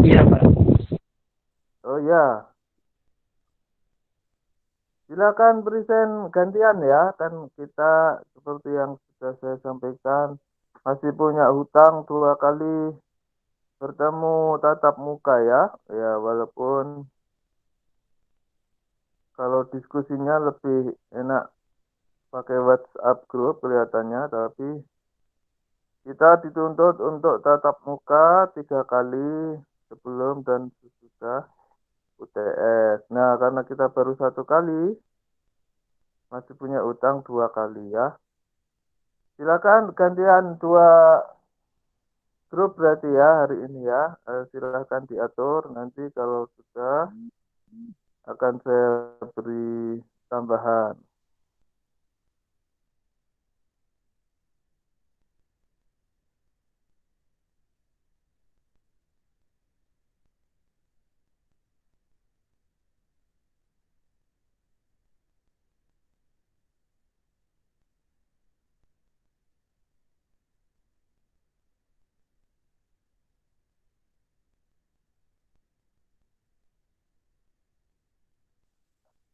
Iya, Pak. Oh ya, silakan present gantian ya. Kan kita seperti yang sudah saya sampaikan masih punya hutang dua kali bertemu tatap muka ya. Ya walaupun kalau diskusinya lebih enak pakai WhatsApp grup kelihatannya, tapi kita dituntut untuk tatap muka tiga kali sebelum dan sesudah UTS. Nah, karena kita baru satu kali, masih punya utang dua kali ya. Silakan gantian dua grup berarti ya hari ini ya. Silakan diatur. Nanti kalau sudah akan saya beri tambahan.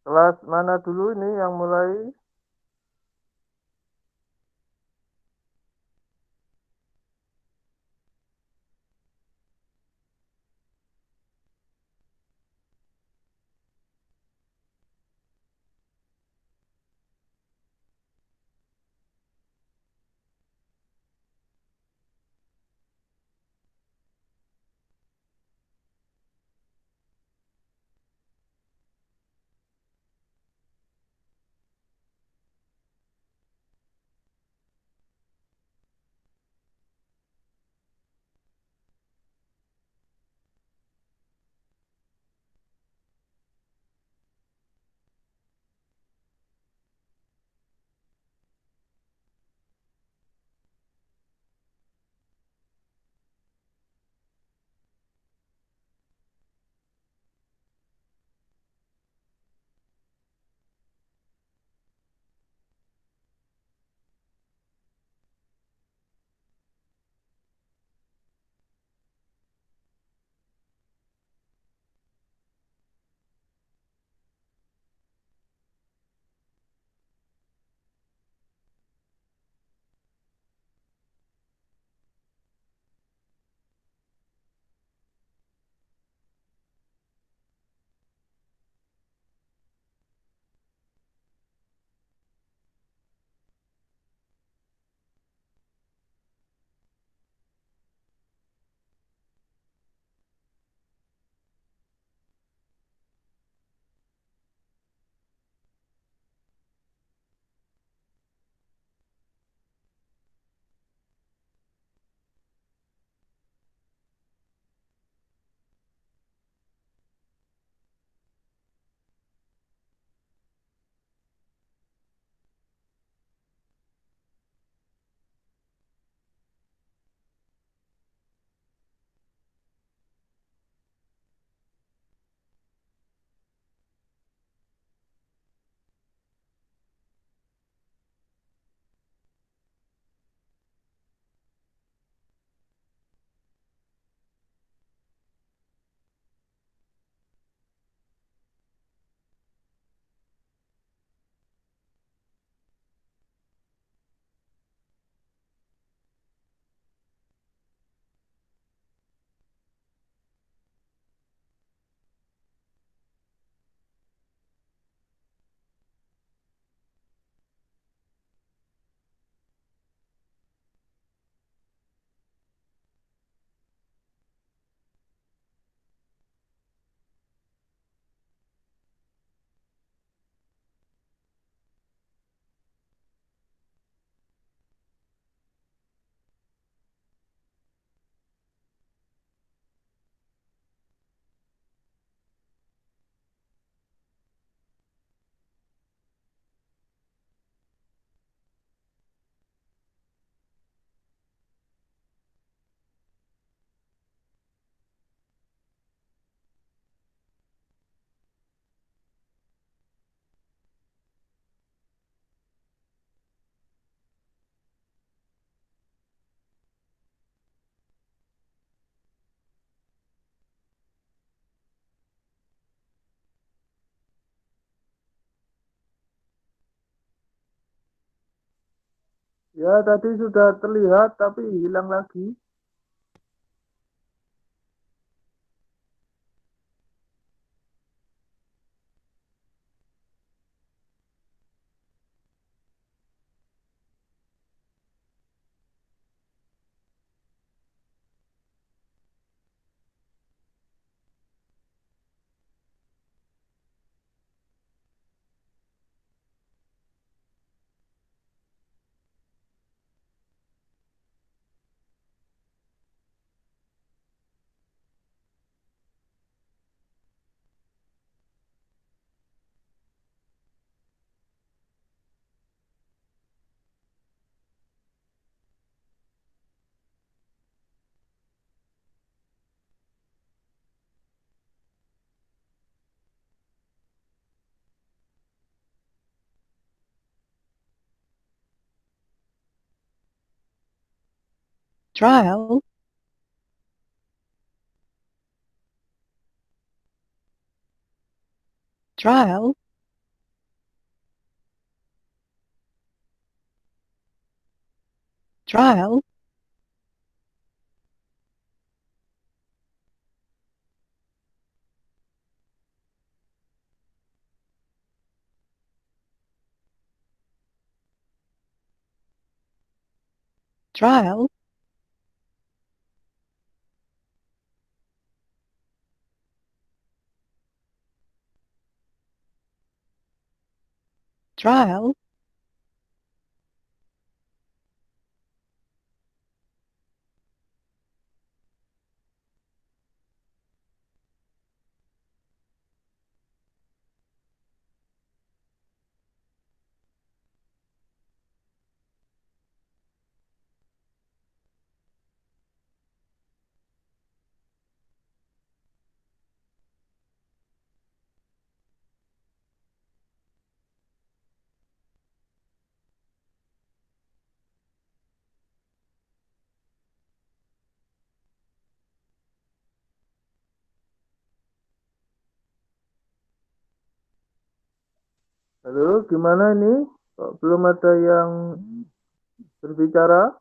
Kelas mana dulu ini yang mulai? Ya, tadi sudah terlihat tapi hilang lagi. Trial, trial, trial, trial, trial, Halo, gimana ini? Kok belum ada yang berbicara?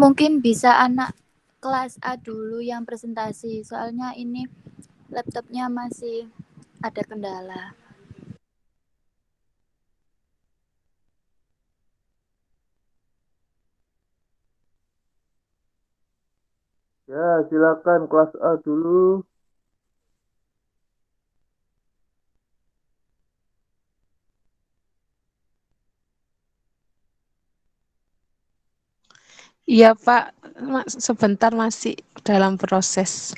Mungkin bisa anak kelas A dulu yang presentasi, soalnya ini laptopnya masih ada kendala. Ya, silakan kelas A dulu. Iya Pak, sebentar masih dalam proses.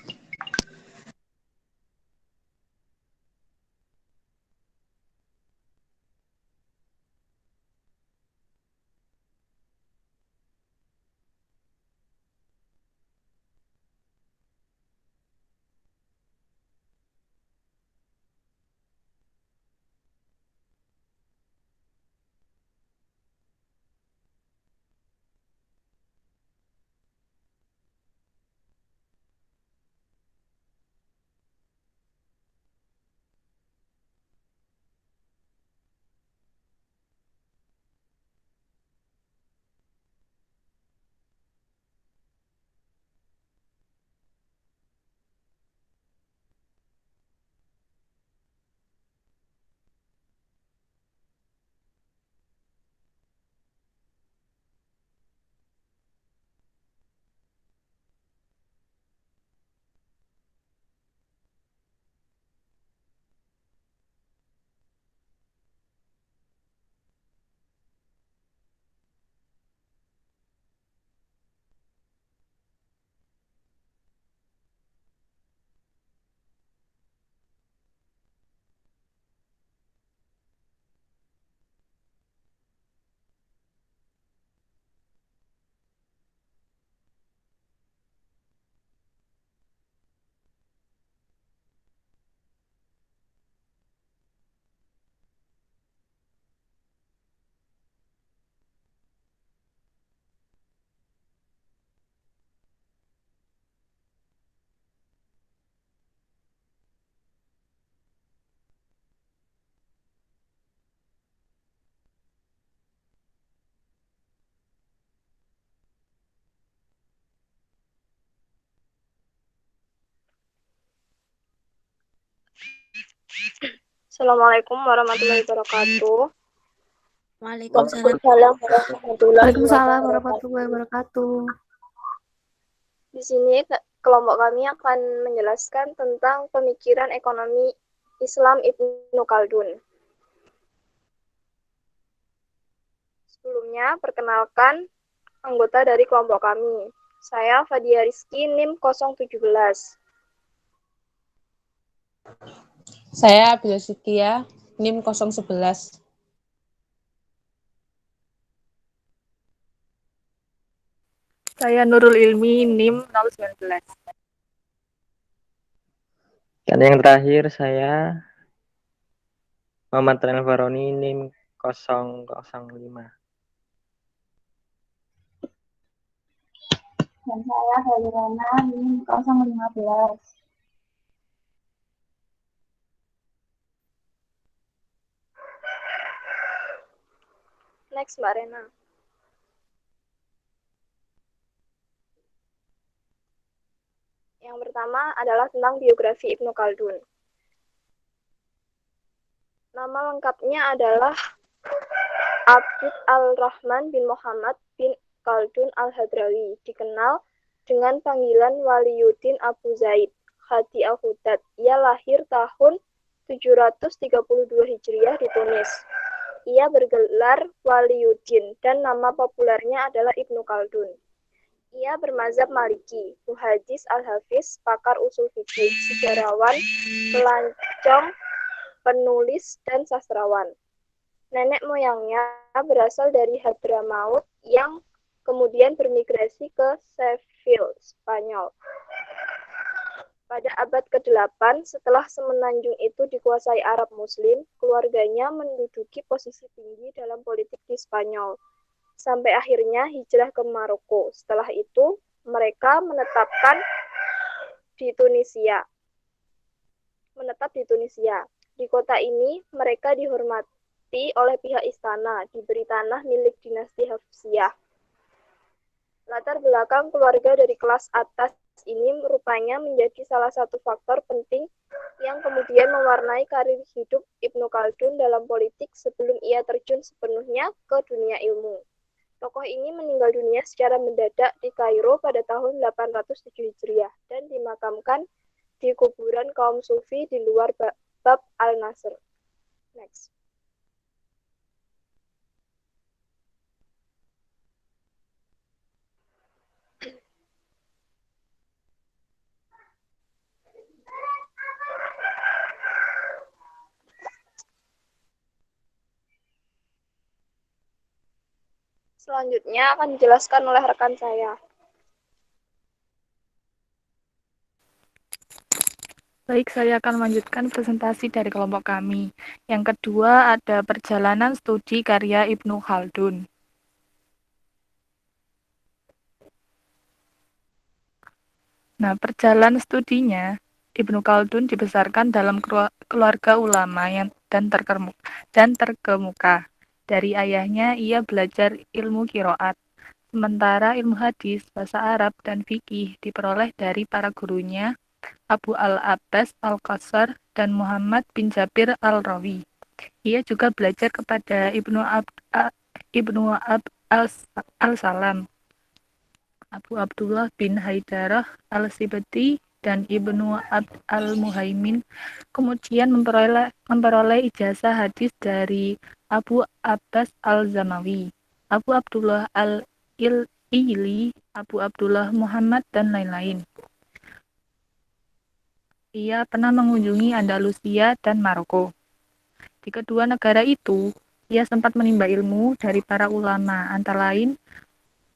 Assalamualaikum warahmatullahi wabarakatuh. Waalaikumsalam. Waalaikumsalam warahmatullahi wabarakatuh. Di sini kelompok kami akan menjelaskan tentang pemikiran ekonomi Islam Ibnu Khaldun. Sebelumnya, perkenalkan anggota dari kelompok kami. Saya Fadia Rizky, NIM 017. Saya Bila Sikia, NIM 011. Saya Nurul Ilmi, NIM 019. Dan yang terakhir saya Muhammad Renal Faroni, NIM 005. Dan saya Helirana, NIM 015. Next, Mbak Rena. Yang pertama adalah tentang biografi Ibnu Khaldun. Nama lengkapnya adalah Abd al-Rahman bin Muhammad bin Khaldun al-Hadrawi, dikenal dengan panggilan Waliyuddin Abu Zaid Hadi al-Hudad. Ia lahir tahun 732 Hijriah di Tunis. Ia bergelar Waliyuddin dan nama populernya adalah Ibnu Khaldun. Ia bermazhab Maliki, muhaddis al-hafiz, pakar usul fikih, sejarawan, pelancong, penulis, dan sastrawan. Nenek moyangnya berasal dari Hadramaut yang kemudian bermigrasi ke Seville, Spanyol. Pada abad ke-8, setelah semenanjung itu dikuasai Arab Muslim, keluarganya menduduki posisi tinggi dalam politik di Spanyol. Sampai akhirnya hijrah ke Maroko. Setelah itu, mereka menetap di Tunisia. Di kota ini, mereka dihormati oleh pihak istana, diberi tanah milik dinasti Hafsiyah. Latar belakang keluarga dari kelas atas ini rupanya menjadi salah satu faktor penting yang kemudian mewarnai karir hidup Ibnu Khaldun dalam politik sebelum ia terjun sepenuhnya ke dunia ilmu. Tokoh ini meninggal dunia secara mendadak di Kairo pada tahun 807 Hijriah dan dimakamkan di kuburan kaum Sufi di luar Bab al-Nasr. Next. Selanjutnya akan dijelaskan oleh rekan saya. Baik, saya akan melanjutkan presentasi dari kelompok kami. Yang kedua ada perjalanan studi karya Ibnu Khaldun. Nah, perjalanan studinya, Ibnu Khaldun dibesarkan dalam keluarga ulama dan terkemuka. Dari ayahnya, ia belajar ilmu qiraat. Sementara ilmu hadis, bahasa Arab, dan fikih diperoleh dari para gurunya, Abu al-Abbas al-Qasar dan Muhammad bin Jabir al-Rawi. Ia juga belajar kepada Ibnu Abd al-Salam, Abu Abdullah bin Haidarah al-Sibti, dan Ibnu Abd al-Muhaimin. Kemudian memperoleh ijazah hadis dari Abu Abbas al-Zamawi, Abu Abdullah al-Ili, Abu Abdullah Muhammad, dan lain-lain. Ia pernah mengunjungi Andalusia dan Maroko. Di kedua negara itu, ia sempat menimba ilmu dari para ulama, antara lain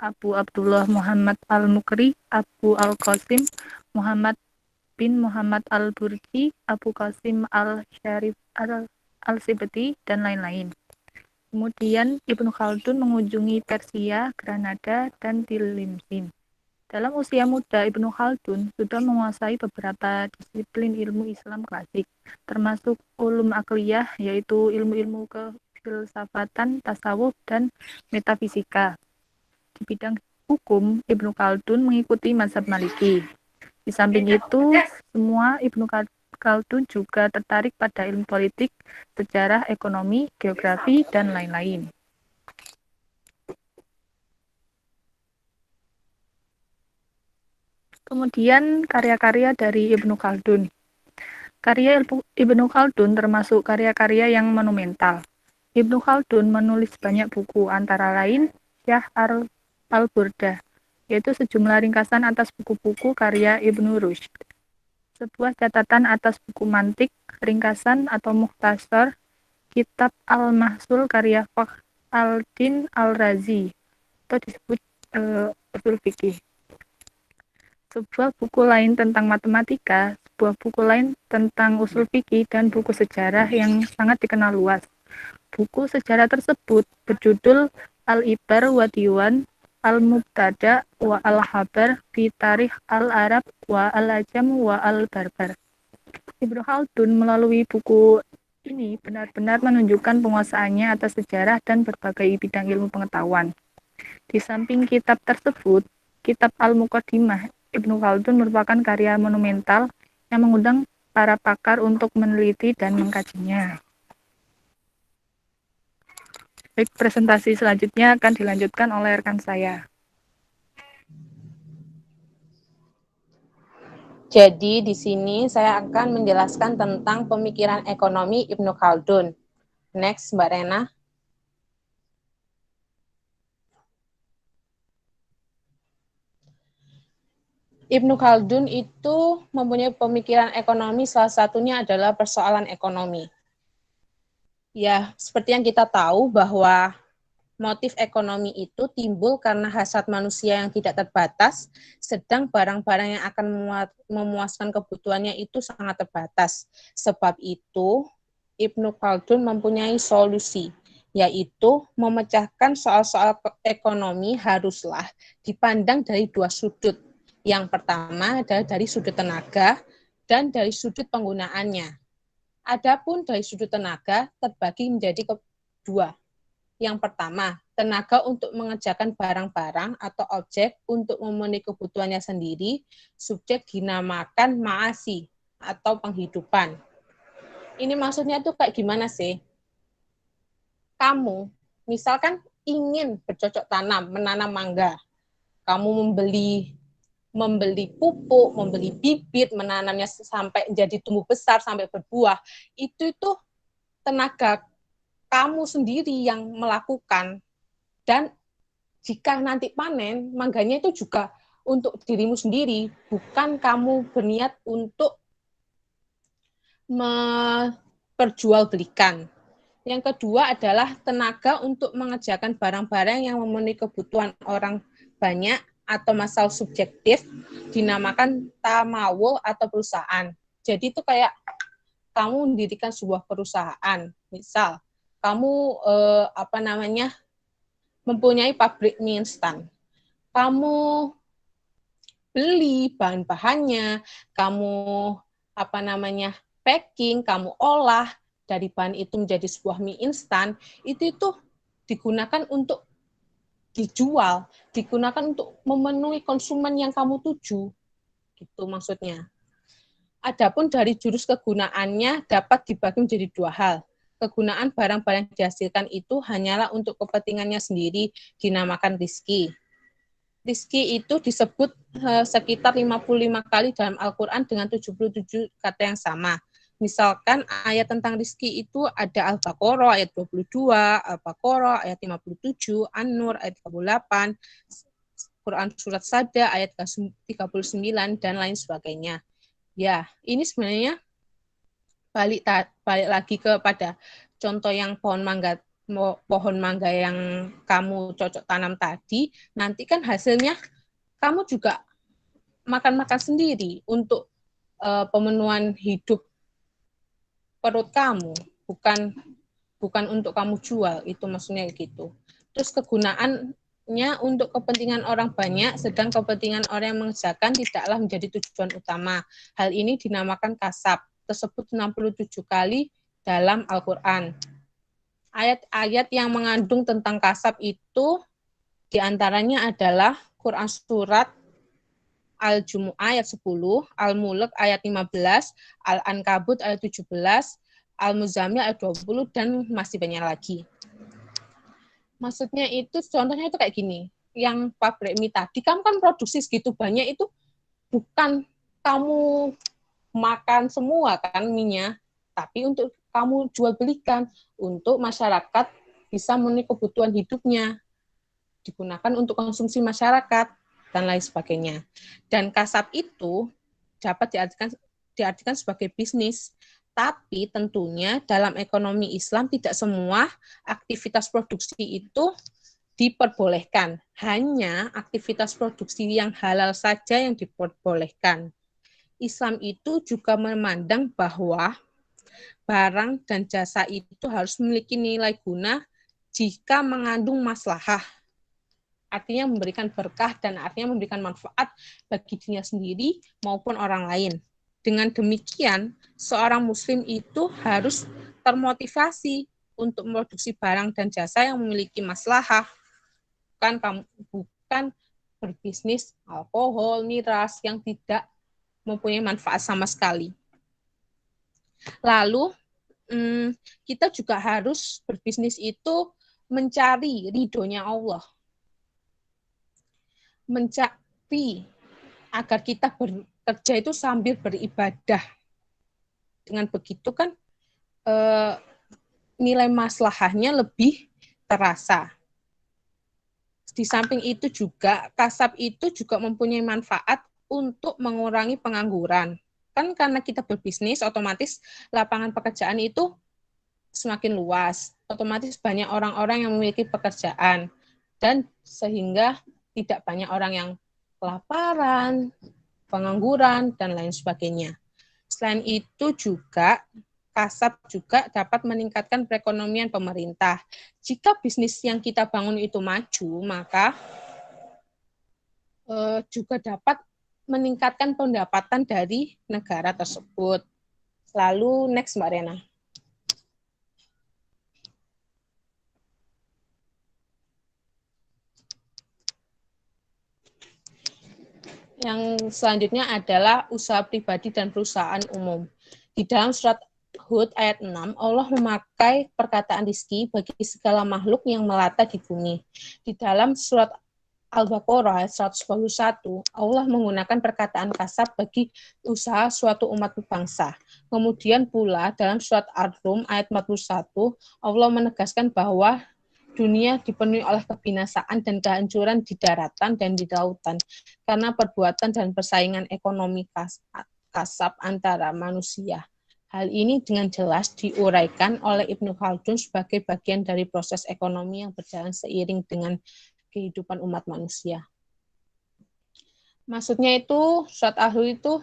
Abu Abdullah Muhammad al-Mukri, Abu al-Qasim Muhammad bin Muhammad al-Burji, Abu Qasim al-Syarif al-Sibti, dan lain-lain. Kemudian Ibnu Khaldun mengunjungi Persia, Granada, dan Tilimsin. Dalam usia muda, Ibnu Khaldun sudah menguasai beberapa disiplin ilmu Islam klasik, termasuk ulum akliyah, yaitu ilmu-ilmu kefilsafatan, tasawuf, dan metafisika. Di bidang hukum, Ibnu Khaldun mengikuti mazhab Maliki. Di samping itu, semua Ibnu Khaldun juga tertarik pada ilmu politik, sejarah, ekonomi, geografi, dan lain-lain. Kemudian karya-karya dari Ibnu Khaldun. Karya Ibnu Khaldun termasuk karya-karya yang monumental. Ibnu Khaldun menulis banyak buku, antara lain Syarh al-Burdah, yaitu sejumlah ringkasan atas buku-buku karya Ibnu Rushd. Sebuah catatan atas buku mantik, ringkasan atau mukhtasar, kitab Al-Mahsul karya Fakhr al-Din al-Razi, atau disebut usul fikih. Sebuah buku lain tentang matematika, sebuah buku lain tentang usul fikih, dan buku sejarah yang sangat dikenal luas. Buku sejarah tersebut berjudul Al-Ibar wa Diwan Al-Mubtada wa Al-Habar fi Tarikh Al-Arab wa Al-Ajam wa Al-Barbar. Ibnu Khaldun melalui buku ini benar-benar menunjukkan penguasaannya atas sejarah dan berbagai bidang ilmu pengetahuan. Di samping kitab tersebut, kitab Al-Muqaddimah Ibnu Khaldun merupakan karya monumental yang mengundang para pakar untuk meneliti dan mengkajinya. Baik, presentasi selanjutnya akan dilanjutkan oleh rekan saya. Jadi di sini saya akan menjelaskan tentang pemikiran ekonomi Ibnu Khaldun. Next, Mbak Rena. Ibnu Khaldun itu mempunyai pemikiran ekonomi, salah satunya adalah persoalan ekonomi. Ya, seperti yang kita tahu bahwa motif ekonomi itu timbul karena hasrat manusia yang tidak terbatas, sedang barang-barang yang akan memuaskan kebutuhannya itu sangat terbatas. Sebab itu, Ibnu Khaldun mempunyai solusi, yaitu memecahkan soal-soal ekonomi haruslah dipandang dari dua sudut. Yang pertama adalah dari sudut tenaga dan dari sudut penggunaannya. Adapun dari sudut tenaga terbagi menjadi dua. Yang pertama, tenaga untuk mengerjakan barang-barang atau objek untuk memenuhi kebutuhannya sendiri, subjek dinamakan ma'asi atau penghidupan. Ini maksudnya tuh kayak gimana sih? Kamu misalkan ingin bercocok tanam, menanam mangga. Kamu membeli pupuk, membeli bibit, menanamnya sampai jadi tumbuh besar, sampai berbuah, itu tenaga kamu sendiri yang melakukan. Dan jika nanti panen, mangganya itu juga untuk dirimu sendiri, bukan kamu berniat untuk memperjualbelikan. Yang kedua adalah tenaga untuk mengerjakan barang-barang yang memenuhi kebutuhan orang banyak atau masalah subjektif, dinamakan tamawul atau perusahaan. Jadi itu kayak kamu mendirikan sebuah perusahaan, misal kamu mempunyai pabrik mie instan. Kamu beli bahan-bahannya, kamu packing, kamu olah dari bahan itu menjadi sebuah mie instan, itu digunakan untuk dijual, digunakan untuk memenuhi konsumen yang kamu tuju. Gitu maksudnya. Adapun dari jurus kegunaannya dapat dibagi menjadi dua hal. Kegunaan barang-barang yang dihasilkan itu hanyalah untuk kepentingannya sendiri, dinamakan rizki. Rizki itu disebut sekitar 55 kali dalam Al-Quran dengan 77 kata yang sama. Misalkan ayat tentang rizki itu ada Al-Baqarah ayat 22, Al-Baqarah ayat 57, An-Nur ayat 38, Quran surat Sada ayat 39, dan lain sebagainya. Ya, ini sebenarnya balik lagi kepada contoh yang pohon mangga yang kamu cocok tanam tadi, nanti kan hasilnya kamu juga makan-makan sendiri untuk pemenuhan hidup perut kamu, bukan untuk kamu jual, itu maksudnya gitu. Terus kegunaannya untuk kepentingan orang banyak, sedang kepentingan orang yang mengerjakan tidaklah menjadi tujuan utama. Hal ini dinamakan kasab, tersebut 67 kali dalam Al-Quran. Ayat-ayat yang mengandung tentang kasab itu diantaranya adalah Quran surat Al-Jumu'ah ayat 10, Al-Mulk ayat 15, Al-Ankabut ayat 17, Al-Muzammil ayat 20, dan masih banyak lagi. Maksudnya itu, contohnya itu kayak gini, yang pabrik mie tadi, kamu kan produksi segitu banyak itu bukan kamu makan semua kan mie-nya, tapi untuk kamu jual belikan, untuk masyarakat bisa memenuhi kebutuhan hidupnya, digunakan untuk konsumsi masyarakat, dan lain sebagainya. Dan kasab itu dapat diartikan sebagai bisnis, tapi tentunya dalam ekonomi Islam tidak semua aktivitas produksi itu diperbolehkan. Hanya aktivitas produksi yang halal saja yang diperbolehkan. Islam itu juga memandang bahwa barang dan jasa itu harus memiliki nilai guna jika mengandung maslahah. Artinya memberikan berkah dan artinya memberikan manfaat bagi dirinya sendiri maupun orang lain. Dengan demikian, seorang muslim itu harus termotivasi untuk memproduksi barang dan jasa yang memiliki maslahah. Bukan berbisnis alkohol, miras yang tidak mempunyai manfaat sama sekali. Lalu, kita juga harus berbisnis itu mencari ridhonya Allah. Mencari agar kita bekerja itu sambil beribadah. Dengan begitu kan nilai maslahahnya lebih terasa. Di samping itu juga, kasab itu juga mempunyai manfaat untuk mengurangi pengangguran. Kan karena kita berbisnis, otomatis lapangan pekerjaan itu semakin luas. Otomatis banyak orang-orang yang memiliki pekerjaan. Dan sehingga tidak banyak orang yang kelaparan, pengangguran, dan lain sebagainya. Selain itu juga, kasab juga dapat meningkatkan perekonomian pemerintah. Jika bisnis yang kita bangun itu maju, maka juga dapat meningkatkan pendapatan dari negara tersebut. Lalu next Mbak Rena. Yang selanjutnya adalah usaha pribadi dan perusahaan umum. Di dalam surat Hud ayat 6, Allah memakai perkataan rizki bagi segala makhluk yang melata di bumi. Di dalam surat Al-Baqarah ayat 121, Allah menggunakan perkataan kasab bagi usaha suatu umat bangsa. Kemudian pula dalam surat Ar-Rum ayat 41, Allah menegaskan bahwa dunia dipenuhi oleh kebinasaan dan kehancuran di daratan dan di lautan karena perbuatan dan persaingan ekonomi kasab antara manusia. Hal ini dengan jelas diuraikan oleh Ibnu Khaldun sebagai bagian dari proses ekonomi yang berjalan seiring dengan kehidupan umat manusia. Maksudnya itu, surat Al-Hud itu,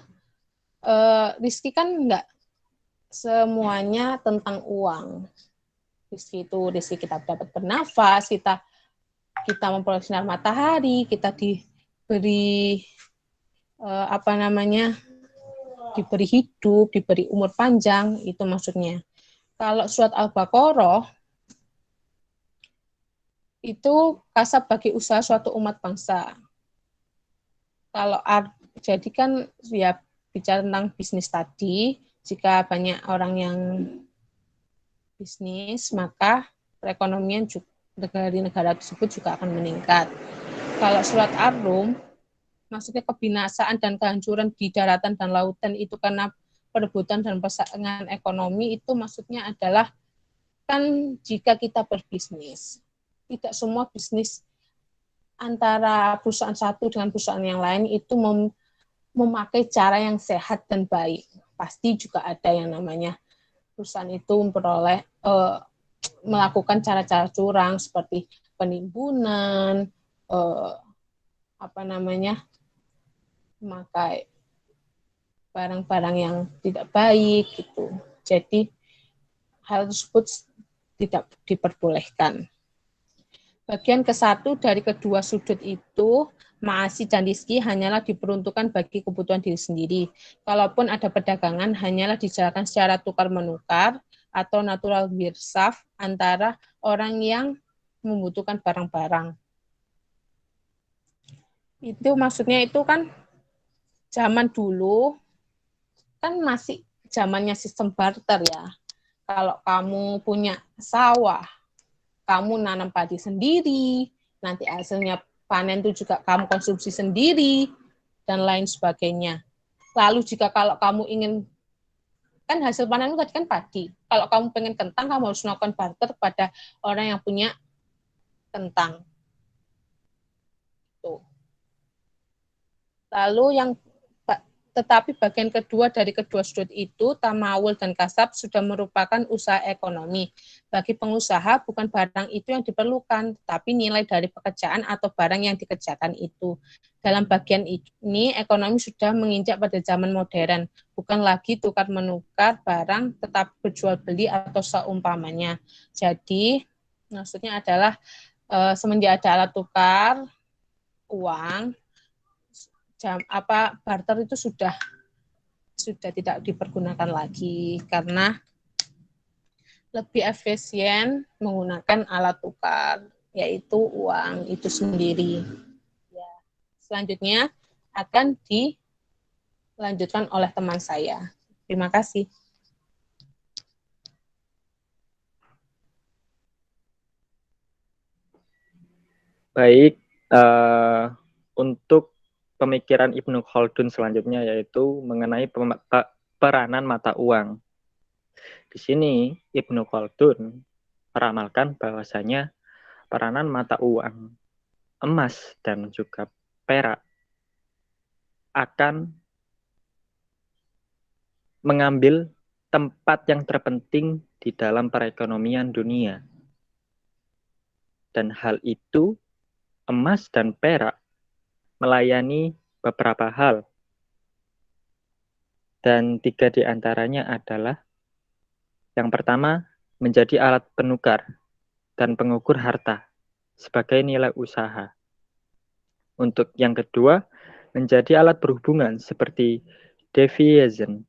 rizki kan enggak semuanya tentang uang. Rizki itu, rizki kita dapat bernafas, kita memperoleh sinar matahari, kita diberi diberi hidup, diberi umur panjang, itu maksudnya. Kalau surat Al-Baqarah itu kasab bagi usaha suatu umat bangsa. Kalau jadi kan ya bicara tentang bisnis tadi, jika banyak orang yang bisnis, maka perekonomian dari negara tersebut juga akan meningkat. Kalau surat Ar-Rum, maksudnya kebinasaan dan kehancuran di daratan dan lautan itu karena perebutan dan persaingan ekonomi, itu maksudnya adalah kan jika kita berbisnis, tidak semua bisnis antara perusahaan satu dengan perusahaan yang lain itu memakai cara yang sehat dan baik. Pasti juga ada yang namanya perusahaan itu melakukan cara-cara curang seperti penimbunan, memakai barang-barang yang tidak baik gitu. Jadi hal tersebut tidak diperbolehkan. Bagian ke-1 dari kedua sudut itu, ma'asi dan rizki hanyalah diperuntukkan bagi kebutuhan diri sendiri. Kalaupun ada perdagangan, hanyalah dijalankan secara tukar-menukar atau natural birsaf antara orang yang membutuhkan barang-barang. Itu maksudnya itu kan zaman dulu kan masih zamannya sistem barter ya. Kalau kamu punya sawah, kamu nanam padi sendiri, nanti hasilnya panen itu juga kamu konsumsi sendiri, dan lain sebagainya. Lalu jika kalau kamu ingin, kan hasil panenmu tadi kan padi. Kalau kamu pengen kentang, kamu harus melakukan barter pada orang yang punya kentang. Tuh. Lalu yang tetapi bagian kedua dari kedua sudut itu, tamawul dan kasab, sudah merupakan usaha ekonomi. Bagi pengusaha, bukan barang itu yang diperlukan, tapi nilai dari pekerjaan atau barang yang dikerjakan itu. Dalam bagian ini, ekonomi sudah menginjak pada zaman modern, bukan lagi tukar-menukar barang, tetapi berjual beli atau seumpamanya. Jadi, maksudnya adalah semenjak ada alat tukar uang, barter itu sudah tidak dipergunakan lagi karena lebih efisien menggunakan alat tukar, yaitu uang itu sendiri. Ya. Selanjutnya akan dilanjutkan oleh teman saya. Terima kasih. Baik, untuk pemikiran Ibnu Khaldun selanjutnya yaitu mengenai peranan mata uang. Di sini Ibnu Khaldun meramalkan bahwasanya peranan mata uang emas dan juga perak akan mengambil tempat yang terpenting di dalam perekonomian dunia. Dan hal itu emas dan perak melayani beberapa hal. Dan 3 di antaranya adalah yang pertama, menjadi alat penukar dan pengukur harta sebagai nilai usaha. Untuk yang kedua, menjadi alat berhubungan seperti deviation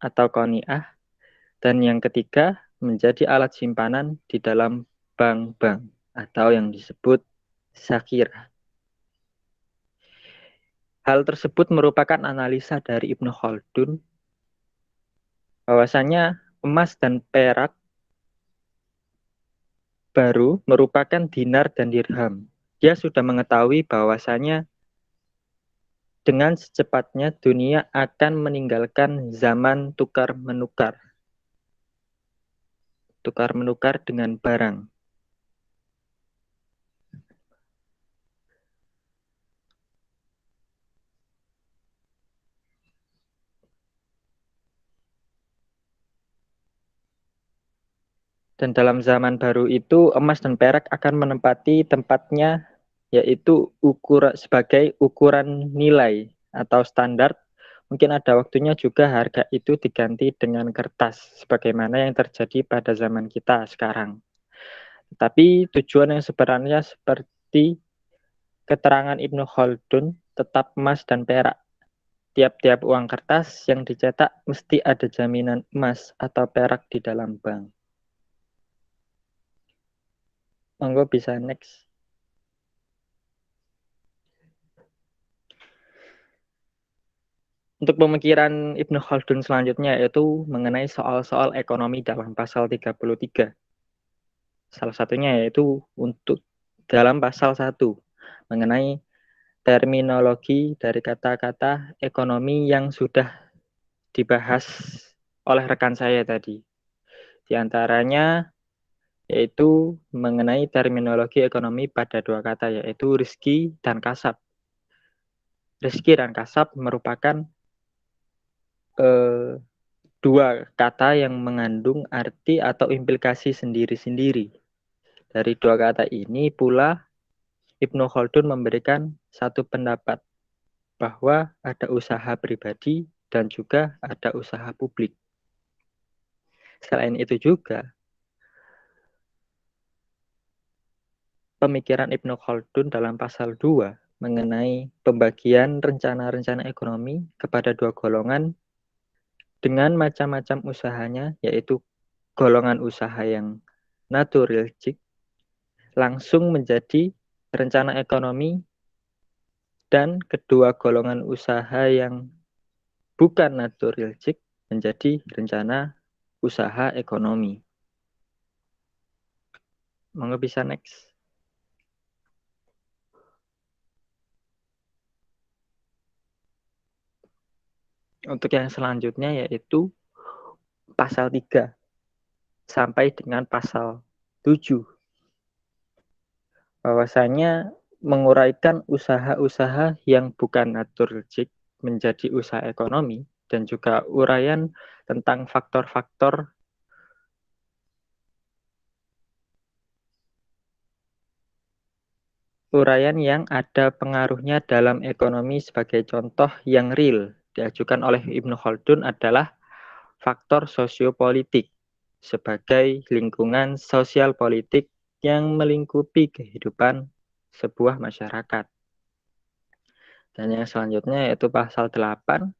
atau qoniah. Dan yang ketiga, menjadi alat simpanan di dalam bank-bank atau yang disebut zakirah. Hal tersebut merupakan analisa dari Ibnu Khaldun bahwasanya emas dan perak baru merupakan dinar dan dirham. Dia sudah mengetahui bahwasanya dengan secepatnya dunia akan meninggalkan zaman tukar-menukar. Tukar-menukar dengan barang. Dan dalam zaman baru itu emas dan perak akan menempati tempatnya yaitu sebagai ukuran nilai atau standar. Mungkin ada waktunya juga harga itu diganti dengan kertas sebagaimana yang terjadi pada zaman kita sekarang. Tapi tujuan yang sebenarnya seperti keterangan Ibnu Khaldun tetap emas dan perak. Tiap-tiap uang kertas yang dicetak mesti ada jaminan emas atau perak di dalam bank. Monggo bisa next. Untuk pemikiran Ibnu Khaldun selanjutnya yaitu mengenai soal-soal ekonomi dalam pasal 33. Salah satunya yaitu untuk dalam pasal 1 mengenai terminologi dari kata-kata ekonomi yang sudah dibahas oleh rekan saya tadi. Di antaranya yaitu mengenai terminologi ekonomi pada 2 kata yaitu rizki dan kasab. Rizki dan kasab merupakan 2 kata yang mengandung arti atau implikasi sendiri-sendiri. Dari 2 kata ini pula Ibnu Khaldun memberikan satu pendapat bahwa ada usaha pribadi dan juga ada usaha publik. Selain itu juga pemikiran Ibnu Khaldun dalam pasal 2 mengenai pembagian rencana-rencana ekonomi kepada 2 golongan dengan macam-macam usahanya, yaitu golongan usaha yang naturalistik langsung menjadi rencana ekonomi dan kedua golongan usaha yang bukan naturalistik menjadi rencana usaha ekonomi. Monggo bisa next. Untuk yang selanjutnya yaitu pasal 3 sampai dengan pasal 7. Bahwasanya menguraikan usaha-usaha yang bukan naturalistik menjadi usaha ekonomi dan juga uraian tentang faktor-faktor uraian yang ada pengaruhnya dalam ekonomi sebagai contoh yang real diajukan oleh Ibnu Khaldun adalah faktor sosiopolitik sebagai lingkungan sosial politik yang melingkupi kehidupan sebuah masyarakat. Dan yang selanjutnya yaitu pasal 8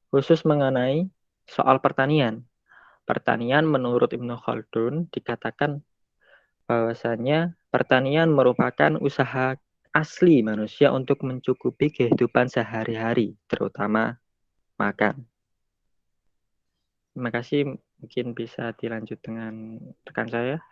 khusus mengenai soal pertanian. Pertanian menurut Ibnu Khaldun dikatakan bahwasanya pertanian merupakan usaha asli manusia untuk mencukupi kehidupan sehari-hari, terutama makan. Terima kasih, mungkin bisa dilanjut dengan rekan saya.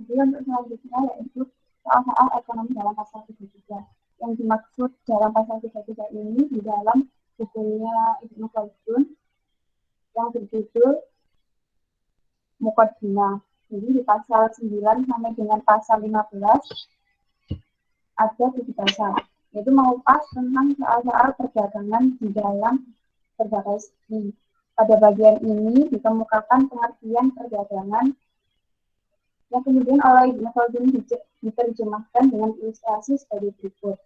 Kemudian untuk selanjutnya yaitu soal-soal ekonomi dalam pasal 33. Yang dimaksud dalam pasal 33 ini di dalam bukunya Ibnu Khaldun yang berjudul Muqaddimah. Jadi di pasal 9 sampai dengan pasal 15 ada 7 pasal, yaitu mengupas tentang soal-soal perdagangan di dalam berbagai segi. Pada bagian ini dikemukakan pengertian perdagangan yang kemudian oleh Ibnu Khaldun diterjemahkan dengan ilustrasi sebagai berikut.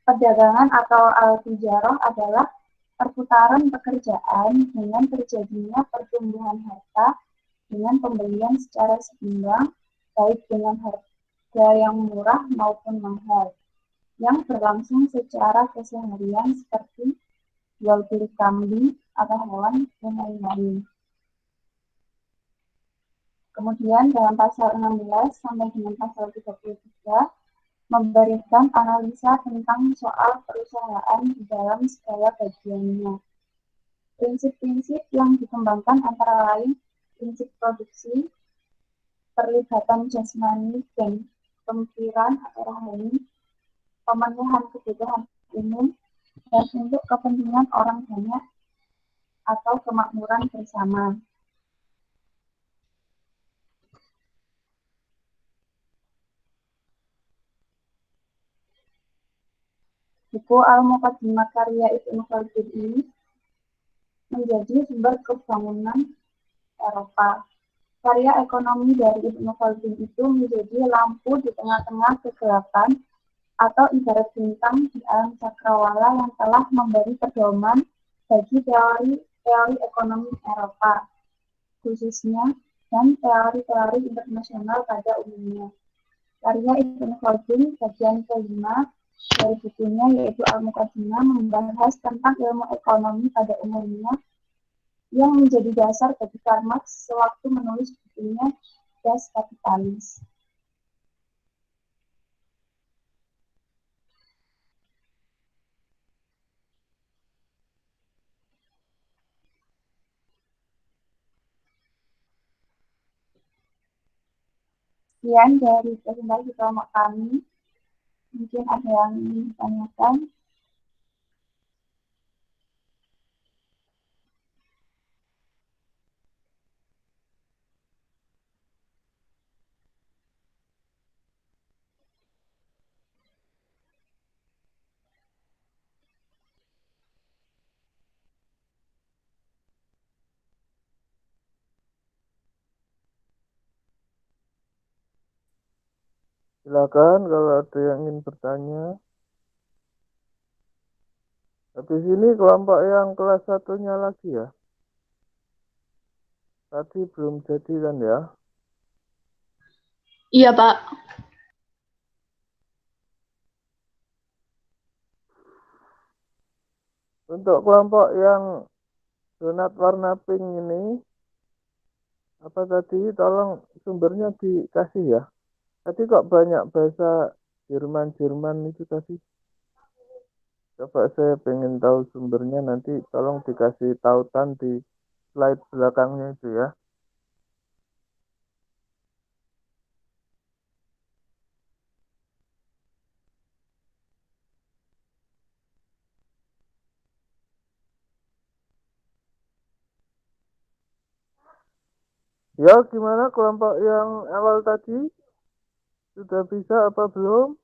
Perdagangan atau al-tijarah adalah perputaran pekerjaan dengan terjadinya pertumbuhan harta dengan pembelian secara seimbang, baik dengan harga yang murah maupun mahal, yang berlangsung secara keseharian seperti jual beli kambing atau hewan dan lain-lain. Kemudian dalam pasal 16 sampai dengan pasal 33 memberikan analisa tentang soal perusahaan di dalam segala bagiannya. Prinsip-prinsip yang dikembangkan antara lain prinsip produksi, perlibatan jasmani dan pemikiran atau rohani, pemenuhan kebutuhan umum, dan untuk kepentingan orang banyak atau kemakmuran bersama. Buku Al-Muqaddimah karya Ibnu Khaldun ini menjadi sumber kebangunan Eropa. Karya ekonomi dari Ibnu Khaldun itu menjadi lampu di tengah-tengah kegelapan atau ibarat bintang di alam cakrawala yang telah memberi pedoman bagi teori ekonomi Eropa, khususnya, dan teori-teori internasional pada umumnya. Karya Ibnu Khaldun bagian kelima dari bukunya yaitu Al-Muqaddimah membahas tentang ilmu ekonomi pada umumnya yang menjadi dasar bagi Karl Marx sewaktu menulis bukunya Das Kapitalis. Sekian dari presentasi kelompok kami. Mungkin ada yang ingin ditanyakan. Silakan kalau ada yang ingin bertanya. Habis ini kelompok yang kelas satunya lagi ya. Tadi belum jadi kan ya? Iya, Pak. Untuk kelompok yang donat warna pink ini, apa tadi? Tolong sumbernya dikasih ya. Tadi kok banyak bahasa Jerman-Jerman itu tadi. Coba saya pengen tahu sumbernya, nanti tolong dikasih tautan di slide belakangnya itu ya. Ya, gimana kelompok yang awal tadi? Sudah bisa apa belum?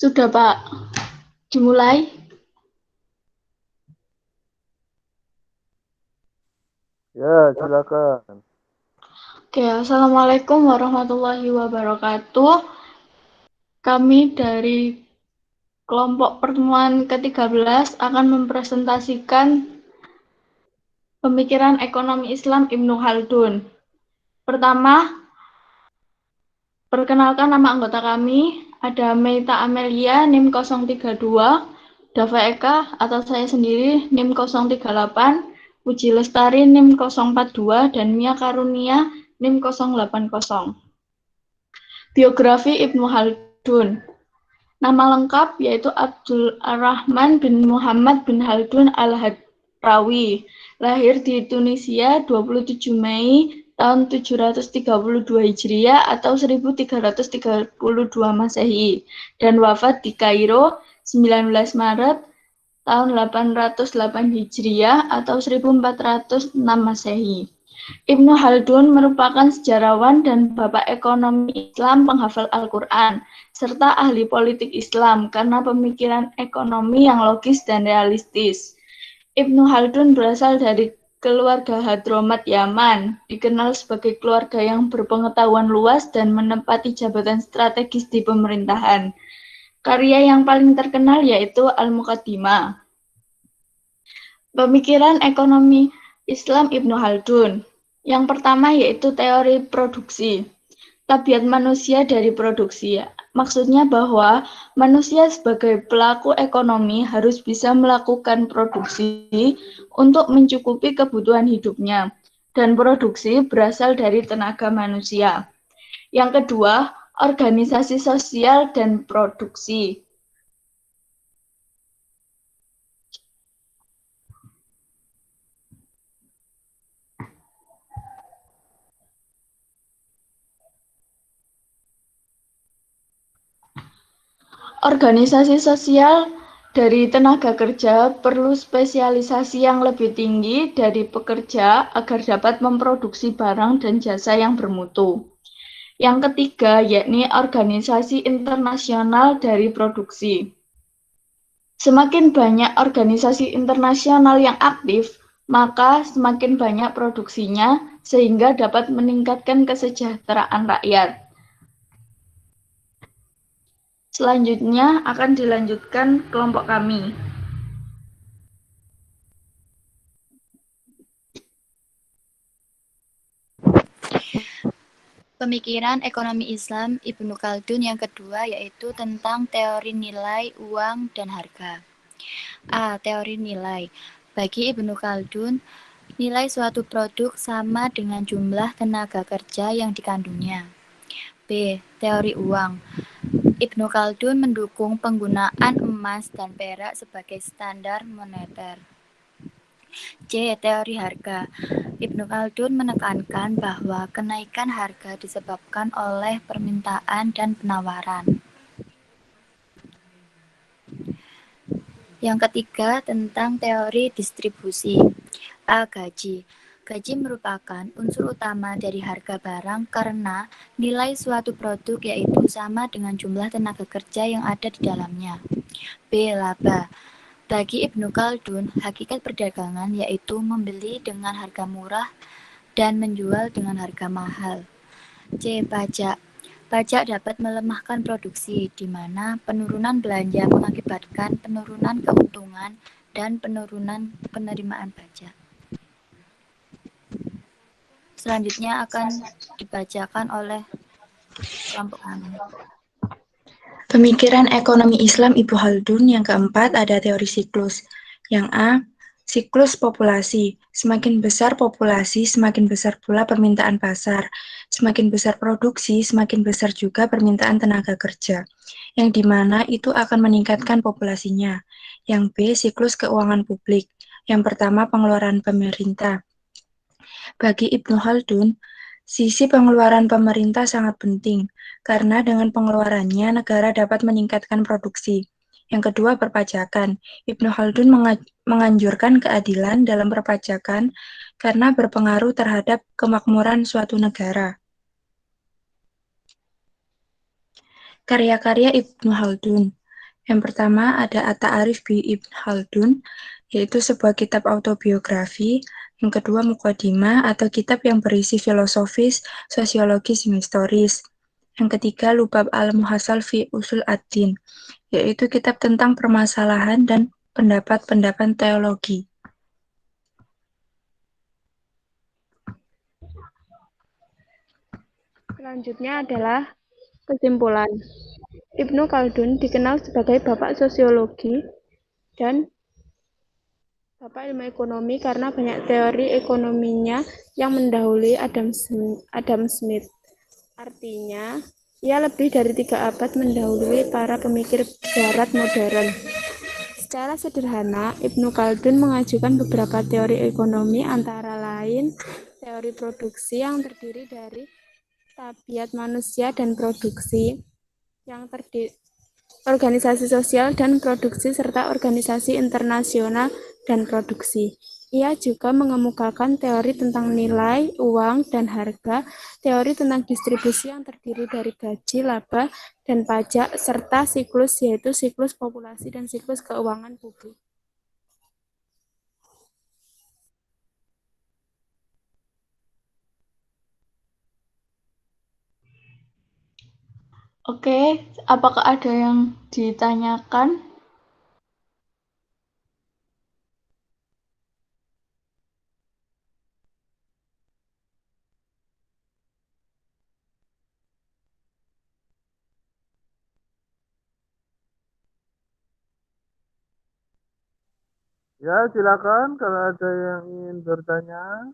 Sudah, Pak. Dimulai. Ya, silakan. Oke, Assalamualaikum warahmatullahi wabarakatuh. Kami dari kelompok pertemuan ke-13 akan mempresentasikan pemikiran ekonomi Islam Ibnu Khaldun. Pertama, perkenalkan nama anggota kami, ada Meita Amelia, NIM 032, Dava Eka atau saya sendiri, NIM 038, Puji Lestari, NIM 042, dan Mia Karunia, NIM 080. Biografi Ibnu Khaldun. Nama lengkap yaitu Abdul Rahman bin Muhammad bin Khaldun Al-Hadrawi. Lahir di Tunisia 27 Mei tahun 732 Hijriah atau 1332 Masehi dan wafat di Kairo 19 Maret tahun 808 Hijriah atau 1406 Masehi. Ibnu Khaldun merupakan sejarawan dan bapak ekonomi Islam penghafal Al-Quran, serta ahli politik Islam karena pemikiran ekonomi yang logis dan realistis. Ibnu Khaldun berasal dari keluarga Hadromat Yaman, dikenal sebagai keluarga yang berpengetahuan luas dan menempati jabatan strategis di pemerintahan. Karya yang paling terkenal yaitu Al-Muqaddimah. Pemikiran ekonomi Islam Ibnu Khaldun. Yang pertama yaitu teori produksi. Tabiat manusia dari produksi. Maksudnya bahwa manusia sebagai pelaku ekonomi harus bisa melakukan produksi untuk mencukupi kebutuhan hidupnya. Dan produksi berasal dari tenaga manusia. Yang kedua, organisasi sosial dan produksi. Organisasi sosial dari tenaga kerja perlu spesialisasi yang lebih tinggi dari pekerja agar dapat memproduksi barang dan jasa yang bermutu. Yang ketiga, yakni organisasi internasional dari produksi. Semakin banyak organisasi internasional yang aktif, maka semakin banyak produksinya sehingga dapat meningkatkan kesejahteraan rakyat. Selanjutnya akan dilanjutkan kelompok kami. Pemikiran ekonomi Islam Ibnu Khaldun yang kedua yaitu tentang teori nilai, uang, dan harga. A. Teori nilai. Bagi Ibnu Khaldun, nilai suatu produk sama dengan jumlah tenaga kerja yang dikandungnya. B. Teori uang. Ibnu Khaldun mendukung penggunaan emas dan perak sebagai standar moneter. C. Teori harga. Ibnu Khaldun menekankan bahwa kenaikan harga disebabkan oleh permintaan dan penawaran. Yang ketiga tentang teori distribusi. A. Gaji. Gaji merupakan unsur utama dari harga barang karena nilai suatu produk yaitu sama dengan jumlah tenaga kerja yang ada di dalamnya. B. Laba. Bagi Ibnu Khaldun, hakikat perdagangan yaitu membeli dengan harga murah dan menjual dengan harga mahal. C. Pajak. Pajak dapat melemahkan produksi, di mana penurunan belanja mengakibatkan penurunan keuntungan dan penurunan penerimaan pajak. Selanjutnya akan dibacakan oleh kelompok kami. Pemikiran ekonomi Islam Ibnu Khaldun. Yang keempat ada teori siklus. Yang A, siklus populasi. Semakin besar populasi, semakin besar pula permintaan pasar. Semakin besar produksi, semakin besar juga permintaan tenaga kerja, yang dimana itu akan meningkatkan populasinya. Yang B, siklus keuangan publik. Yang pertama, pengeluaran pemerintah. Bagi Ibnu Khaldun, sisi pengeluaran pemerintah sangat penting, karena dengan pengeluarannya negara dapat meningkatkan produksi. Yang kedua, perpajakan. Ibnu Khaldun menganjurkan keadilan dalam perpajakan karena berpengaruh terhadap kemakmuran suatu negara. Karya-karya Ibnu Khaldun. Yang pertama ada At-Ta'arif bi Ibnu Khaldun, yaitu sebuah kitab autobiografi. Yang kedua, Muqaddimah atau kitab yang berisi filosofis, sosiologis, dan historis. Yang ketiga, Lubab al-Muhassal fi Usul ad-Din, yaitu kitab tentang permasalahan dan pendapat-pendapat teologi. Selanjutnya adalah kesimpulan. Ibnu Khaldun dikenal sebagai bapak sosiologi dan bapak ilmu ekonomi karena banyak teori ekonominya yang mendahului Adam Smith. Artinya, ia lebih dari 3 abad mendahului para pemikir barat modern. Secara sederhana, Ibnu Khaldun mengajukan beberapa teori ekonomi antara lain teori produksi yang terdiri dari tabiat manusia dan produksi, yang terdiri organisasi sosial dan produksi serta organisasi internasional dan produksi. Ia juga mengemukakan teori tentang nilai, uang, dan harga, teori tentang distribusi yang terdiri dari gaji, laba, dan pajak, serta siklus yaitu siklus populasi dan siklus keuangan publik. Oke, apakah ada yang ditanyakan? Ya, silakan kalau ada yang ingin bertanya.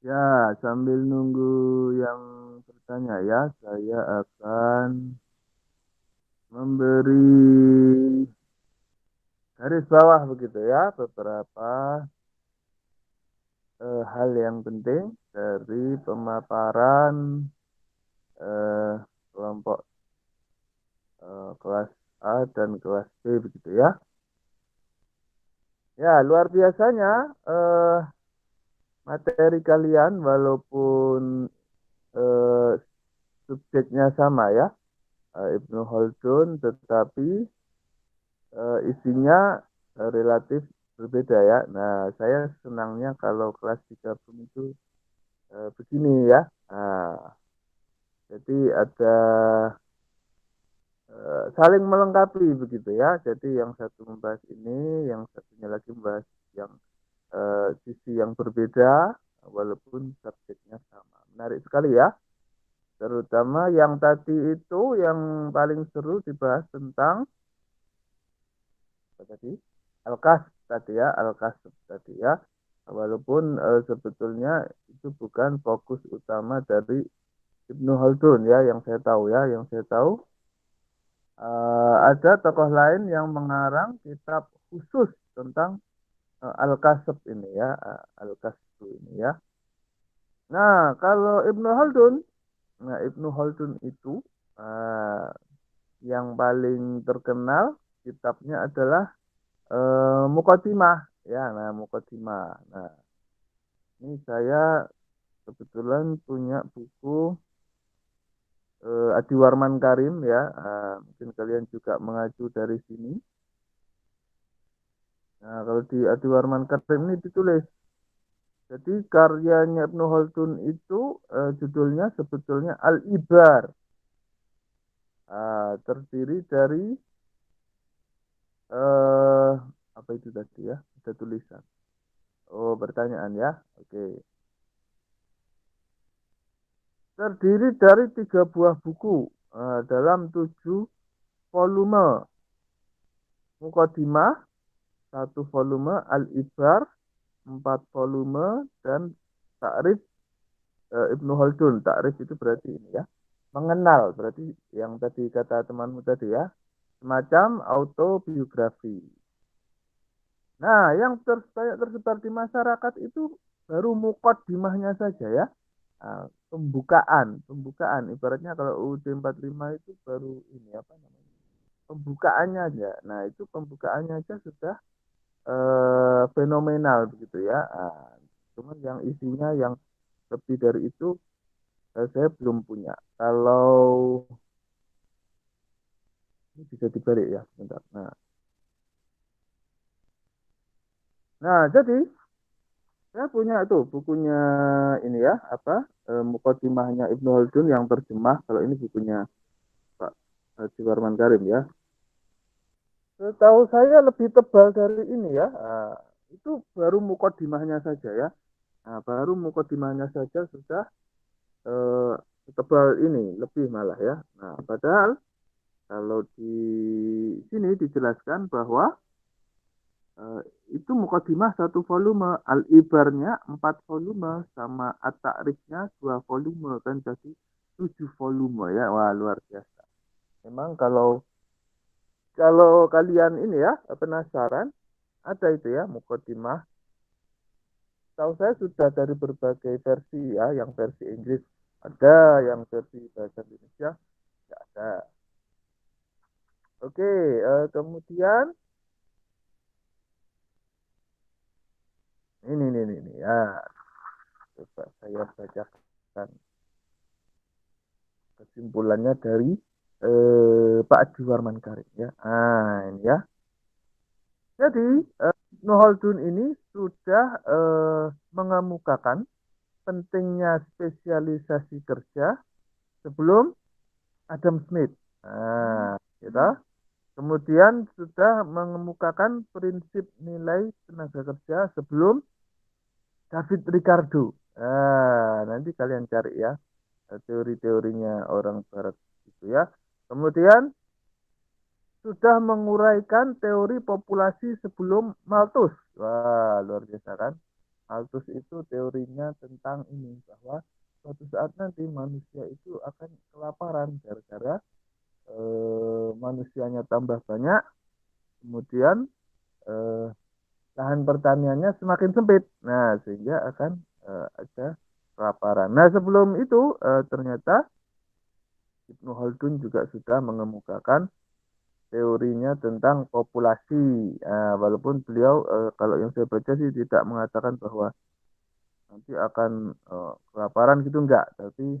Ya, sambil nunggu yang bertanya ya, saya akan memberi garis bawah begitu ya, beberapa hal yang penting dari pemaparan kelompok kelas A dan kelas B begitu ya. Ya, luar biasanya materi kalian walaupun subjeknya sama ya, Ibnu Khaldun, tetapi isinya relatif berbeda ya. Nah, saya senangnya kalau kelas 3 itu begini ya. Nah, jadi ada saling melengkapi begitu ya. Jadi yang satu membahas ini, yang satunya lagi membahas yang sisi yang berbeda walaupun subjeknya sama. Menarik sekali ya. Terutama yang tadi itu yang paling seru dibahas tentang apa tadi? Al-Kasb tadi ya, Al-Kasb tadi ya. Walaupun sebetulnya itu bukan fokus utama dari Ibnu Khaldun ya, yang saya tahu ya, yang saya tahu ada tokoh lain yang mengarang kitab khusus tentang Al-Kasab ini ya, Al-Kasbu ini ya. Nah, kalau Ibnu Khaldun itu yang paling terkenal kitabnya adalah Muqaddimah ya. Nah, Muqaddimah. Nah, ini saya kebetulan punya buku Adi Warman Karim ya. Mungkin kalian juga mengacu dari sini. Nah, kalau di Adi Warman Karim ini ditulis. Jadi karyanya Ibnu Khaldun itu judulnya sebetulnya Al-Ibar. Terdiri dari apa itu tadi ya? Ada tulisan. Oh, pertanyaan ya. Oke. Terdiri dari 3 buah buku dalam 7 volume. Muqaddimah 1 volume, Al-Ibar 4 volume, dan Ta'rif Ibnu Khaldun. Ta'rif itu berarti ini ya. Mengenal, berarti yang tadi kata temanmu tadi ya. Semacam autobiografi. Nah, yang banyak tersebar di masyarakat itu baru muqaddimahnya saja ya. Nah, pembukaan. Ibaratnya kalau UUD 45 itu baru ini apa namanya? Pembukaannya aja. Nah, itu pembukaannya aja sudah fenomenal begitu ya. Nah, cuman yang isinya yang lebih dari itu saya belum punya. Kalau ini bisa dibalik ya, bentar. Nah, jadi saya punya itu bukunya ini ya, apa Muqaddimahnya Ibnu Khaldun yang terjemah. Kalau ini bukunya Pak Haji Warman Karim ya. Setahu saya lebih tebal dari ini ya. Itu baru Muqaddimahnya saja ya. Nah, baru Muqaddimahnya saja sudah tebal ini, lebih malah ya. Nah, padahal kalau di sini dijelaskan bahwa itu Muqaddimah 1 volume, Al-Ibarnya 4 volume, sama At-Ta'rifnya 2 volume, kan jadi 7 volume ya. Wah, luar biasa. Memang kalau kalian ini ya penasaran, ada itu ya Muqaddimah. Tahu saya sudah dari berbagai versi ya, yang versi Inggris ada, yang versi bahasa Indonesia tidak ada. Oke, kemudian ini ya, coba saya bacakan kesimpulannya dari Pak Adi Warman Karim ya. Ini ya. Jadi Ibnu Khaldun ini sudah mengemukakan pentingnya spesialisasi kerja sebelum Adam Smith. Nah, gitu. Kemudian sudah mengemukakan prinsip nilai tenaga kerja sebelum David Ricardo. Nanti kalian cari ya teori-teorinya orang barat itu ya. Kemudian sudah menguraikan teori populasi sebelum Malthus. Wah, luar biasa kan? Malthus itu teorinya tentang ini, bahwa suatu saat nanti manusia itu akan kelaparan gara-gara manusianya tambah banyak, kemudian lahan pertaniannya semakin sempit. Nah, sehingga akan ada kelaparan. Nah, sebelum itu ternyata Ibnu Khaldun juga sudah mengemukakan teorinya tentang populasi. Walaupun beliau kalau yang saya baca sih tidak mengatakan bahwa nanti akan kelaparan gitu, enggak, tapi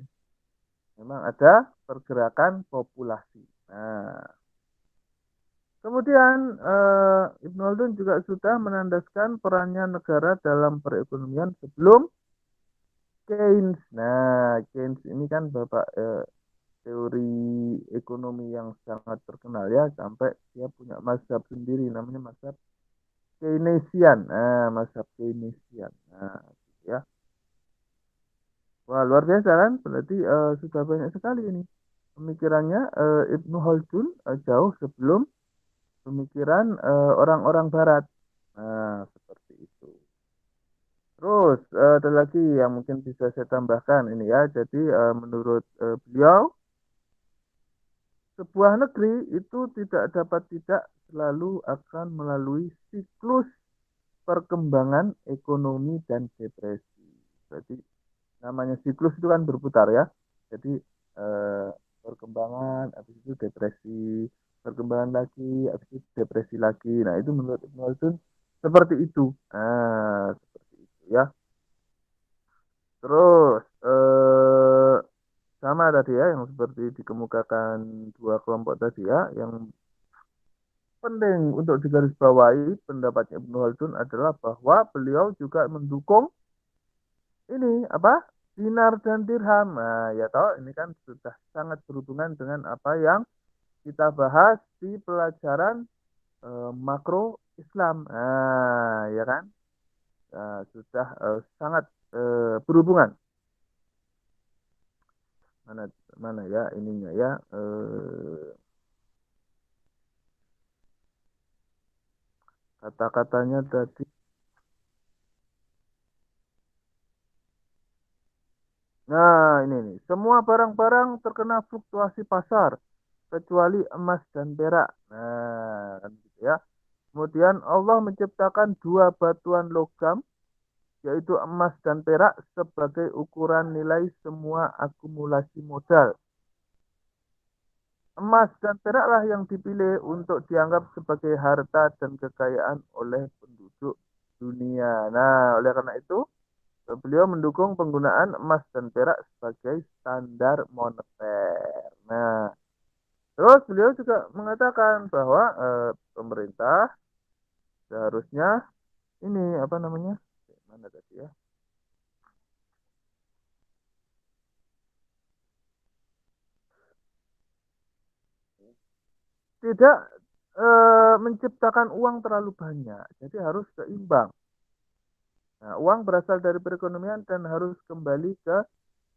memang ada pergerakan populasi. Nah, kemudian Ibnu Khaldun juga sudah menandaskan perannya negara dalam perekonomian sebelum Keynes. Nah, Keynes ini kan bapak teori ekonomi yang sangat terkenal ya, sampai dia punya mazhab sendiri namanya mazhab Keynesian. Nah, mazhab Keynesian. Nah, ya. Wah, luar biasa kan? Berarti sudah banyak sekali ini pemikirannya Ibnu Khaldun jauh sebelum pemikiran orang-orang barat. Nah, seperti itu. Terus ada lagi yang mungkin bisa saya tambahkan ini ya. Jadi menurut beliau, sebuah negeri itu tidak dapat tidak selalu akan melalui siklus perkembangan ekonomi dan depresi. Jadi namanya siklus itu kan berputar ya. Jadi perkembangan, habis itu depresi, perkembangan lagi, habis itu depresi lagi. Nah itu menurut Ibnu Khaldun seperti itu. Nah seperti itu ya. Terus sama tadi ya yang seperti dikemukakan dua kelompok tadi ya, yang penting untuk digarisbawahi pendapatnya Ibnu Khaldun adalah bahwa beliau juga mendukung ini apa dinar dan dirham. Nah, ya toh ini kan sudah sangat berhubungan dengan apa yang kita bahas di pelajaran makro Islam. Nah, ya kan? Nah, sudah sangat berhubungan. Mana mana ya ininya ya kata-katanya tadi. Nah, ini nih. Semua barang-barang terkena fluktuasi pasar kecuali emas dan perak. Nah, kan gitu ya. Kemudian Allah menciptakan dua batuan logam, yaitu emas dan perak sebagai ukuran nilai semua akumulasi modal. Emas dan peraklah yang dipilih untuk dianggap sebagai harta dan kekayaan oleh penduduk dunia. Nah, oleh karena itu, beliau mendukung penggunaan emas dan perak sebagai standar moneter. Nah, terus beliau juga mengatakan bahwa pemerintah seharusnya ini apa namanya? Mana tadi ya? Tidak menciptakan uang terlalu banyak. Jadi harus seimbang. Nah, uang berasal dari perekonomian dan harus kembali ke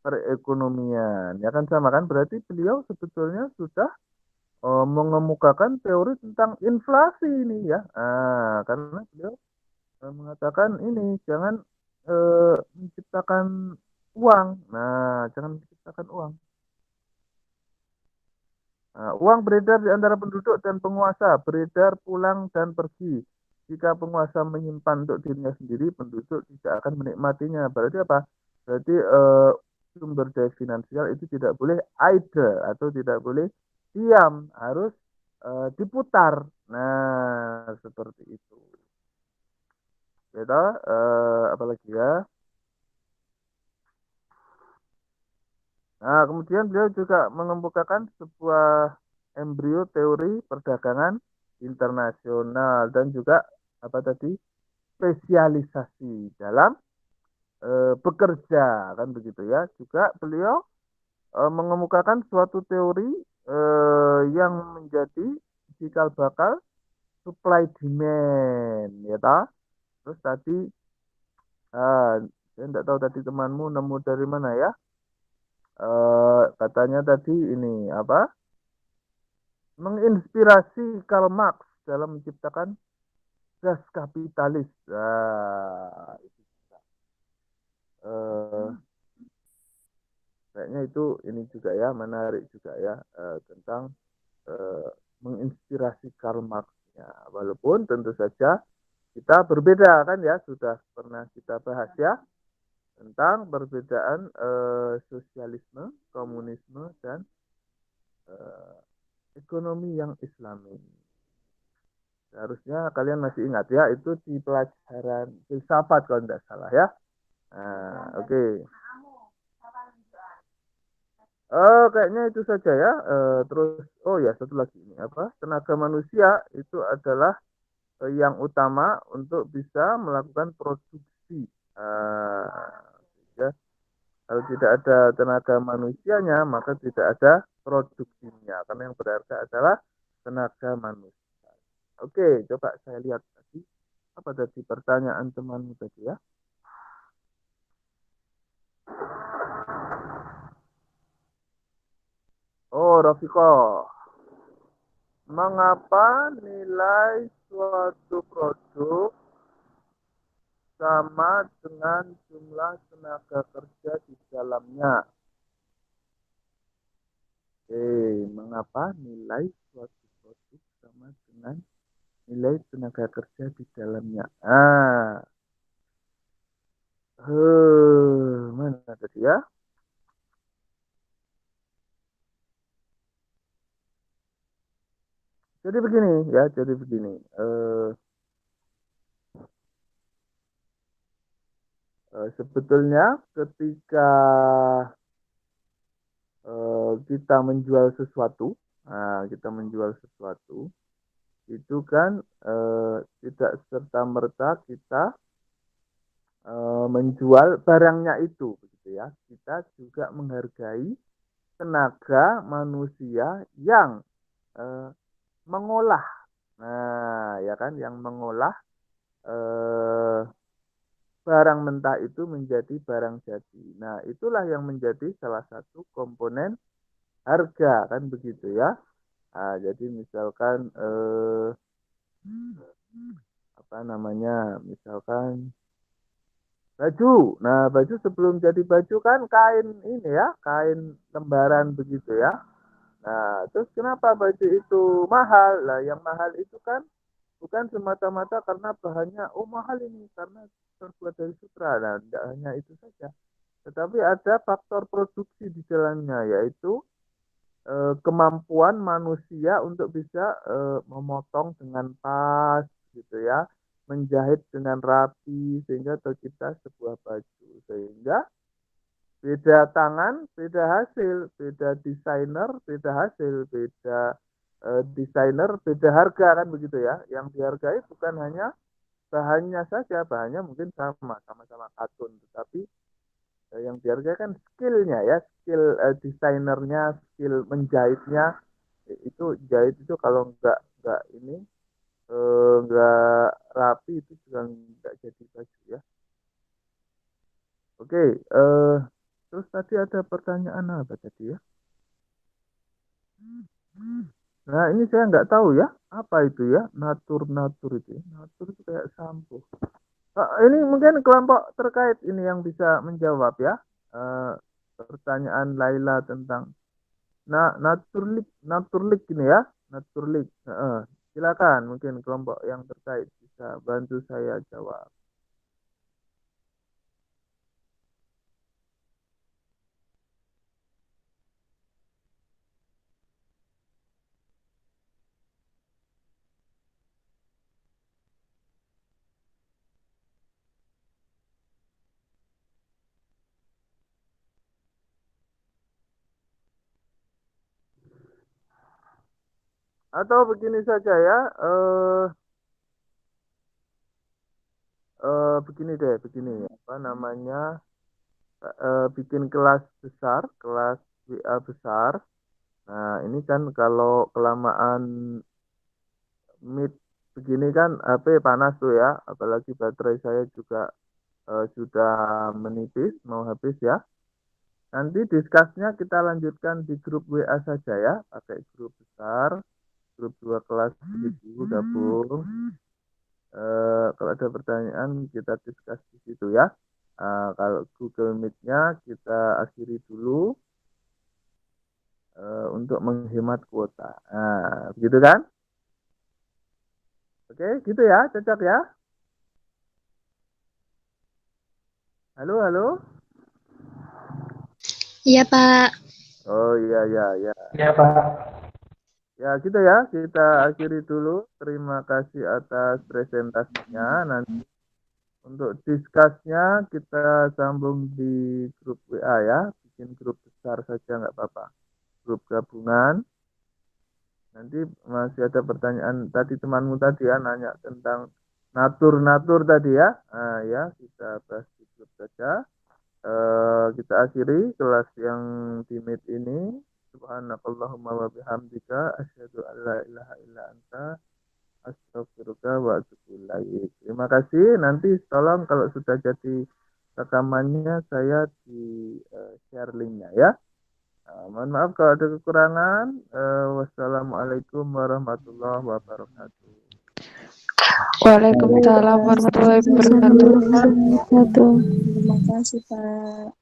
perekonomian. Ya kan sama kan? Berarti beliau sebetulnya sudah mengemukakan teori tentang inflasi ini ya. Karena beliau mengatakan ini jangan menciptakan uang. Nah, jangan menciptakan uang. Nah, uang beredar di antara penduduk dan penguasa, beredar pulang dan pergi. Jika penguasa menyimpan untuk dirinya sendiri, penduduk tidak akan menikmatinya. Berarti apa? Berarti sumber daya finansial itu tidak boleh idle atau tidak boleh diam, harus diputar. Nah, seperti itu. Beda, apalagi ya? Nah, kemudian beliau juga mengemukakan sebuah embrio teori perdagangan internasional dan juga apa tadi spesialisasi dalam bekerja kan begitu ya. Juga beliau mengemukakan suatu teori yang menjadi cikal bakal supply demand ya ta. Terus tadi saya tidak tahu tadi temanmu nemu dari mana ya. Katanya tadi ini apa? Menginspirasi Karl Marx dalam menciptakan gas kapitalis. Itu juga. Kayaknya itu ini juga ya menarik juga ya tentang menginspirasi Karl Marx. Ya, walaupun tentu saja kita berbeda kan ya sudah pernah kita bahas ya tentang perbedaan sosialisme, komunisme dan ekonomi yang Islami. Seharusnya kalian masih ingat ya, itu di pelajaran filsafat kalau tidak salah ya. Nah, oke. Kayaknya itu saja ya. Terus, oh ya satu lagi ini apa? Tenaga manusia itu adalah yang utama untuk bisa melakukan produksi. Ya. Kalau tidak ada tenaga manusianya, maka tidak ada produksinya. Karena yang berharga adalah tenaga manusia. Oke, coba saya lihat tadi. Apa tadi pertanyaan temanmu tadi ya? Oh, Rafiko. Mengapa nilai suatu produk sama dengan jumlah tenaga kerja di dalamnya? Mengapa nilai suatu produk sama dengan nilai tenaga kerja di dalamnya. Mana tadi ya? Jadi begini ya, sebetulnya ketika kita menjual sesuatu, itu kan tidak serta-merta kita menjual barangnya itu, begitu ya. Kita juga menghargai tenaga manusia yang mengolah, ya kan, yang mengolah barang mentah itu menjadi barang jadi. Nah, itulah yang menjadi salah satu komponen harga, kan begitu ya. Nah, jadi misalkan misalkan baju. Nah, baju sebelum jadi baju kan kain ini ya, kain lembaran begitu ya. Nah, terus kenapa baju itu mahal? Lah, yang mahal itu kan bukan semata-mata karena bahannya, mahal ini karena terbuat dari sutra. Nah, tidak hanya itu saja. Tetapi ada faktor produksi di dalamnya, yaitu kemampuan manusia untuk bisa memotong dengan pas, gitu ya, menjahit dengan rapi sehingga tercipta sebuah baju. Sehingga beda tangan, beda hasil, beda desainer, beda hasil, beda desainer, beda harga, kan begitu ya. Yang dihargai bukan hanya bahannya saja, bahannya mungkin sama-sama katun, tetapi yang dihargai kan skillnya ya, skill desainernya, skill menjahitnya. Itu jahit itu kalau nggak ini nggak rapi itu juga nggak jadi baju ya. Oke, terus tadi ada pertanyaan apa tadi ya? Nah, ini saya nggak tahu ya, apa itu ya, natur itu ya. Natur itu kayak sampo. Ini mungkin kelompok terkait ini yang bisa menjawab ya, pertanyaan Laila tentang naturlik ini ya, naturlik. Silakan, mungkin kelompok yang terkait bisa bantu saya jawab. Atau begini saja ya, begini deh, apa namanya, bikin kelas besar, kelas WA besar. Nah, ini kan kalau kelamaan meet begini kan HP panas tuh ya, apalagi baterai saya juga sudah menipis, mau habis ya. Nanti diskusnya kita lanjutkan di grup WA saja ya, pakai grup besar, grup 2 kelas begitu gabung. Kalau ada pertanyaan kita diskus di situ ya. Kalau Google Meet-nya kita akhiri dulu untuk menghemat kuota. Nah, begitu kan? Oke, gitu ya, cocok ya. Halo, halo. Iya, Pak. Oh iya. Ya, Pak. Ya, gitu ya. Kita akhiri dulu. Terima kasih atas presentasinya. Nanti untuk diskusnya kita sambung di grup WA ya. Bikin grup besar saja nggak apa-apa. Grup gabungan. Nanti masih ada pertanyaan tadi temanmu tadi ya, nanya tentang natur tadi ya. Nah, ya, kita bahas di grup saja. Kita akhiri kelas yang di Meet ini. Subhanakallahumma wa bihamdika asyhadu an la ilaha illa anta astaghfiruka wa atubu ilaik. Terima kasih. Nanti tolong kalau sudah jadi rekamannya saya di share linknya ya. Mohon maaf kalau ada kekurangan. Wassalamualaikum warahmatullahi wabarakatuh. Waalaikumsalam warahmatullahi wabarakatuh. Terima kasih, Pak.